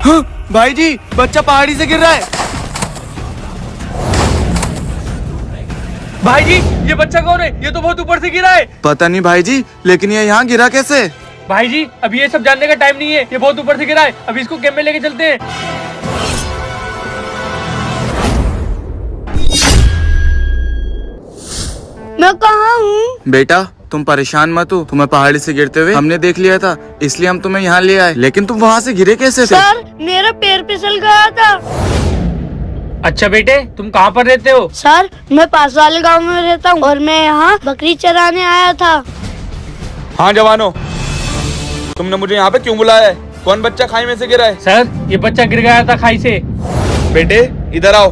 हाँ, भाई जी बच्चा पहाड़ी से गिर रहा है। भाई जी ये बच्चा कौन है? ये तो बहुत ऊपर से गिरा है। पता नहीं भाई जी, लेकिन ये यहाँ गिरा कैसे? भाई जी अभी ये सब जानने का टाइम नहीं है, ये बहुत ऊपर से गिरा है। अभी इसको कैंप में लेके चलते हैं। मैं कहाँ हूँ? बेटा तुम परेशान मत हो, तुम्हें पहाड़ी से गिरते हुए हमने देख लिया था, इसलिए हम तुम्हें यहाँ ले आए। लेकिन तुम वहाँ से गिरे कैसे थे? सर मेरा पैर फिसल गया था। अच्छा बेटे तुम कहाँ पर रहते हो? सर मैं पास वाले गांव में रहता हूँ और मैं यहाँ बकरी चराने आया था। हाँ जवानों, तुमने मुझे यहाँ पे क्यों बुलाया है? कौन बच्चा खाई में से गिरा है? सर ये बच्चा गिर गया था खाई से। बेटे इधर आओ।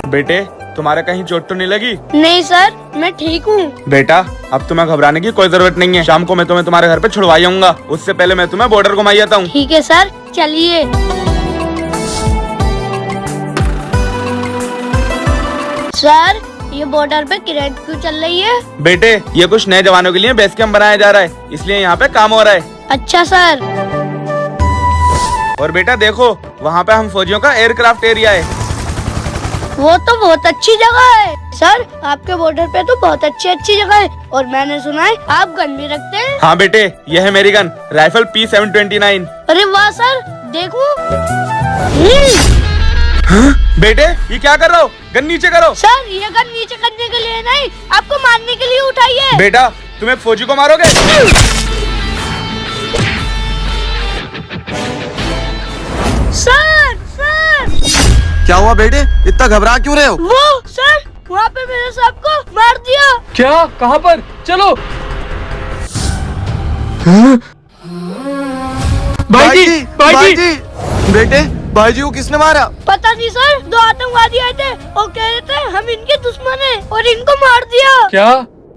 बेटे तुम्हारे कहीं चोट तो नहीं लगी? नहीं सर मैं ठीक हूँ। बेटा अब तुम्हें घबराने की कोई जरूरत नहीं है। शाम को मैं तुम्हें तुम्हारे घर पे छुड़वाई आऊंगा, उससे पहले मैं तुम्हें बॉर्डर घुमाई आता हूँ। ठीक है सर चलिए। सर ये बॉर्डर पे किरण क्यों चल रही है? बेटे ये कुछ नए जवानों के लिए बेस कैंप बनाया जा रहा है, इसलिए यहाँ पे काम हो रहा है। अच्छा सर। और बेटा देखो वहाँ पे हम फौजियों का एयरक्राफ्ट एरिया है। वो तो बहुत अच्छी जगह है। सर आपके बॉर्डर पे तो बहुत अच्छी जगह है और मैंने सुना है आप गन भी रखते हैं। हाँ बेटे ये है मेरी गन, राइफल P729। अरे वाह सर देखो। बेटे ये क्या कर रहे हो? गन नीचे करो। सर ये गन नीचे करने के लिए नहीं, आपको मारने के लिए उठाई है। बेटा तुम एक फौजी को मारोगे? सर सर क्या हुआ बेटे, इतना घबरा क्यों रहे हो? वो सर वहाँ पे मेरे साहब को मार दिया। क्या? कहाँ पर? चलो भाई जी भाई जी। बेटे भाई जी को किसने मारा? पता नहीं सर, दो आतंकवादी आए थे और कह रहे थे हम इनके दुश्मन हैं और इनको मार दिया। क्या?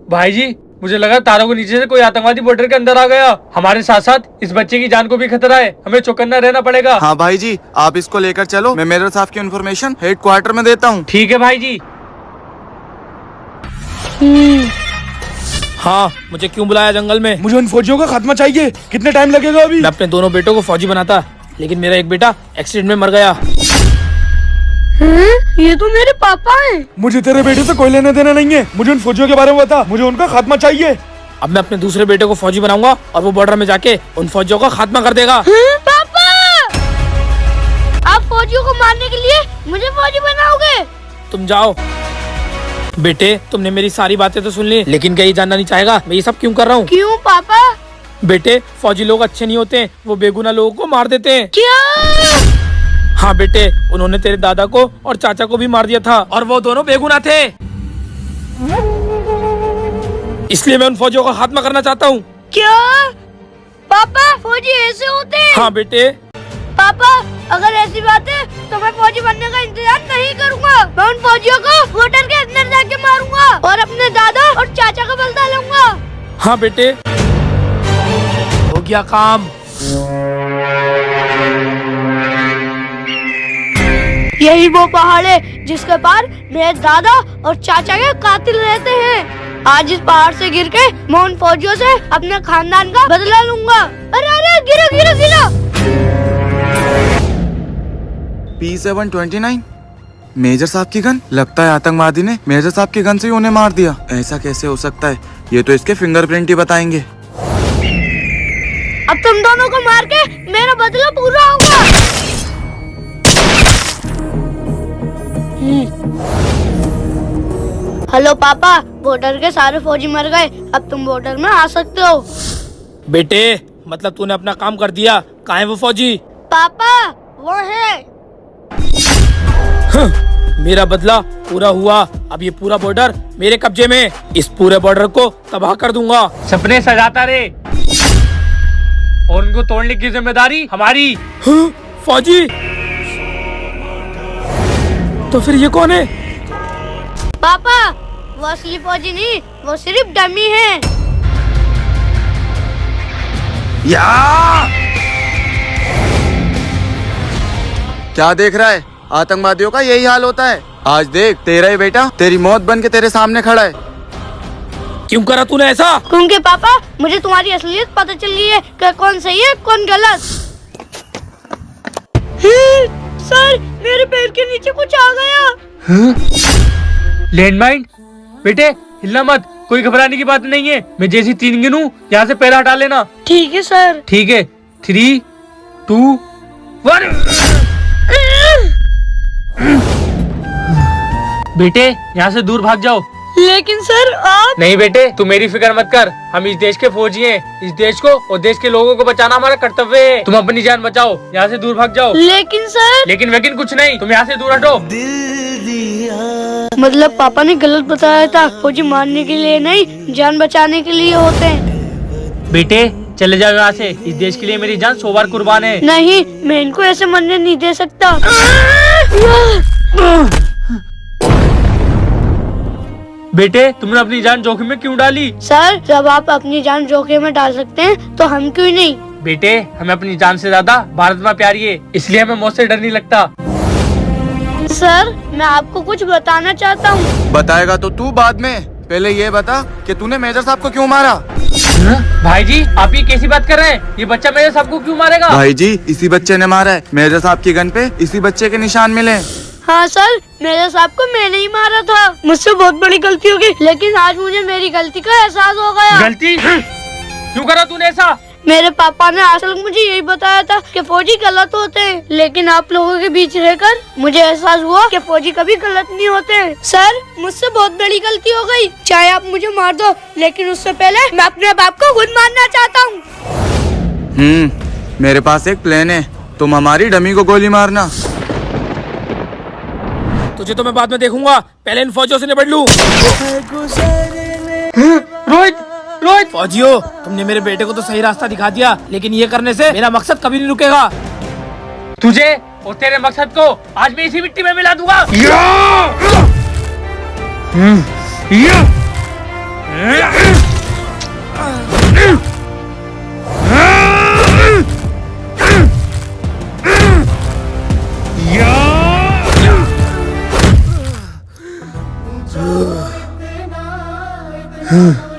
भाई जी मुझे लगा तारों के नीचे से कोई आतंकवादी बॉर्डर के अंदर आ गया। हमारे साथ साथ इस बच्चे की जान को भी खतरा है, हमें चौकन्ना रहना पड़ेगा। हाँ भाई जी आप इसको लेकर चलो, मैं मेजर साहब की इन्फॉर्मेशन हेड क्वार्टर में देता हूँ। ठीक है भाई जी। हाँ मुझे क्यों बुलाया जंगल में? मुझे उन फौजियों का खात्मा चाहिए। कितने टाइम लगेगा अभी? मैं अपने दोनों बेटों को फौजी बनाता, लेकिन मेरा एक बेटा एक्सीडेंट में मर गया। ये तो मेरे पापा हैं। मुझे तेरे बेटे से कोई लेना देना नहीं है, मुझे उन फौजियों के बारे में बता, मुझे उनका खात्मा चाहिए। अब मैं अपने दूसरे बेटे को फौजी बनाऊंगा और वो बॉर्डर में जाके उन फौजियों का खात्मा कर देगा। पापा आप फौजियों को मारने के लिए मुझे फौजी बनाओगे? तुम जाओ। बेटे तुमने मेरी सारी बातें तो सुन ली, लेकिन क्या ये जानना नहीं चाहेगा मैं ये सब क्यों कर रहा हूँ? क्यों पापा? बेटे फौजी लोग अच्छे नहीं होते, वो बेगुनाह लोगों को मार देते हैं। क्या? हाँ बेटे उन्होंने तेरे दादा को और चाचा को भी मार दिया था और वो दोनों बेगुनाह थे, इसलिए मैं उन फौजियों का खात्मा करना चाहता हूँ। क्या पापा फौजी ऐसे होते हैं? हाँ बेटे। पापा अगर ऐसी बात है तो मैं फौजी बनने का इंतजार नहीं करूँगा। मैं उन फौजियों को बॉर्डर के अंदर जाके मारूंगा और अपने दादा और चाचा का बदला लूंगा। हाँ बेटे हो गया काम। यही वो पहाड़ है जिसके पार मेरे दादा और चाचा के कातिल रहते हैं। आज इस पहाड़ से गिर के मैं उन फौजियों से अपने खानदान का बदला लूंगा। अरे अरे गिरो गिरो गिरो। P729 मेजर साहब की गन? लगता है आतंकवादी ने मेजर साहब की गन से ही उन्हें मार दिया। ऐसा कैसे हो सकता है? ये तो इसके फिंगरप्रिंट ही बताएंगे। अब तुम दोनों को मार के मेरा बदला पूरा होगा। हेलो पापा, बॉर्डर के सारे फौजी मर गए, अब तुम बॉर्डर में आ सकते हो। बेटे मतलब तूने अपना काम कर दिया, कहाँ है वो फौजी? पापा वो है। मेरा बदला पूरा हुआ, अब ये पूरा बॉर्डर मेरे कब्जे में। इस पूरे बॉर्डर को तबाह कर दूंगा। सपने सजाता रहे और उनको तोड़ने की जिम्मेदारी हमारी। फौजी? तो फिर ये कौन है? पापा वो असली फौजी नहीं, वो सिर्फ डमी है। या क्या देख रहा है? आतंकवादियों का यही हाल होता है। आज देख तेरा ही बेटा तेरी मौत बन के तेरे सामने खड़ा है। क्यों करा तूने ऐसा? क्योंकि पापा मुझे तुम्हारी असलियत पता चल गई है कि कौन सही है कौन गलत। सर मेरे पैर के नीचे कुछ आ गया। लैंडमाइन। बेटे हिलना मत, कोई घबराने की बात नहीं है। मैं जैसी 3 गिनूं यहाँ से पैर हटा लेना। ठीक है सर। ठीक है 3, 2, 1। बेटे यहाँ से दूर भाग जाओ। लेकिन सर आप। नहीं बेटे तू मेरी फिक्र मत कर, हम इस देश के फौजी हैं। इस देश को और देश के लोगों को बचाना हमारा कर्तव्य है। तुम अपनी जान बचाओ, यहाँ से दूर भाग जाओ। लेकिन सर। लेकिन कुछ नहीं, तुम यहाँ से दूर हटो। मतलब पापा ने गलत बताया था, फौजी मारने के लिए नहीं जान बचाने के लिए होते हैं। बेटे चले जाओ यहाँ से, इस देश के लिए मेरी जान 100 बार कुर्बान है। नहीं मैं इनको ऐसे मरने नहीं दे सकता। बेटे तुमने अपनी जान जोखिम में क्यों डाली? सर जब आप अपनी जान जोखिम में डाल सकते हैं तो हम क्यों नहीं। बेटे हमें अपनी जान से ज्यादा भारत माँ प्यारी है, इसलिए हमें मौत से डर नहीं लगता। सर मैं आपको कुछ बताना चाहता हूँ। बताएगा तो तू बाद में, पहले ये बता कि तूने मेजर साहब को क्यों मारा? भाई जी आप ये कैसी बात कर रहे हैं? ये बच्चा मेरे सबको क्यों मारेगा? भाई जी इसी बच्चे ने मारा है। मेजर साहब की गन पे इसी बच्चे के निशान मिले। हाँ सर मेरे साहब को मैंने ही मारा था। मुझसे बहुत बड़ी गलती हो गई, लेकिन आज मुझे मेरी गलती का एहसास हो गया। गलती क्यों करा तूने ऐसा? मेरे पापा ने असल मुझे यही बताया था कि फौजी गलत होते हैं, लेकिन आप लोगों के बीच रहकर मुझे एहसास हुआ कि फौजी कभी गलत नहीं होते। सर मुझसे बहुत बड़ी गलती हो गई, चाहे आप मुझे मार दो, लेकिन उससे पहले मैं अपने बाप को खुद मारना चाहता हूँ। मेरे पास एक प्लान है, तुम हमारी डमी को गोली मारना। तुझे तो मैं बाद में देखूंगा, पहले इन फौजियों से निपट लूं। रोहित रोहित फौजियों तुमने मेरे बेटे को तो सही रास्ता दिखा दिया, लेकिन ये करने से मेरा मकसद कभी नहीं रुकेगा। तुझे और तेरे मकसद को आज मैं इसी मिट्टी में मिला दूंगा। हाँ।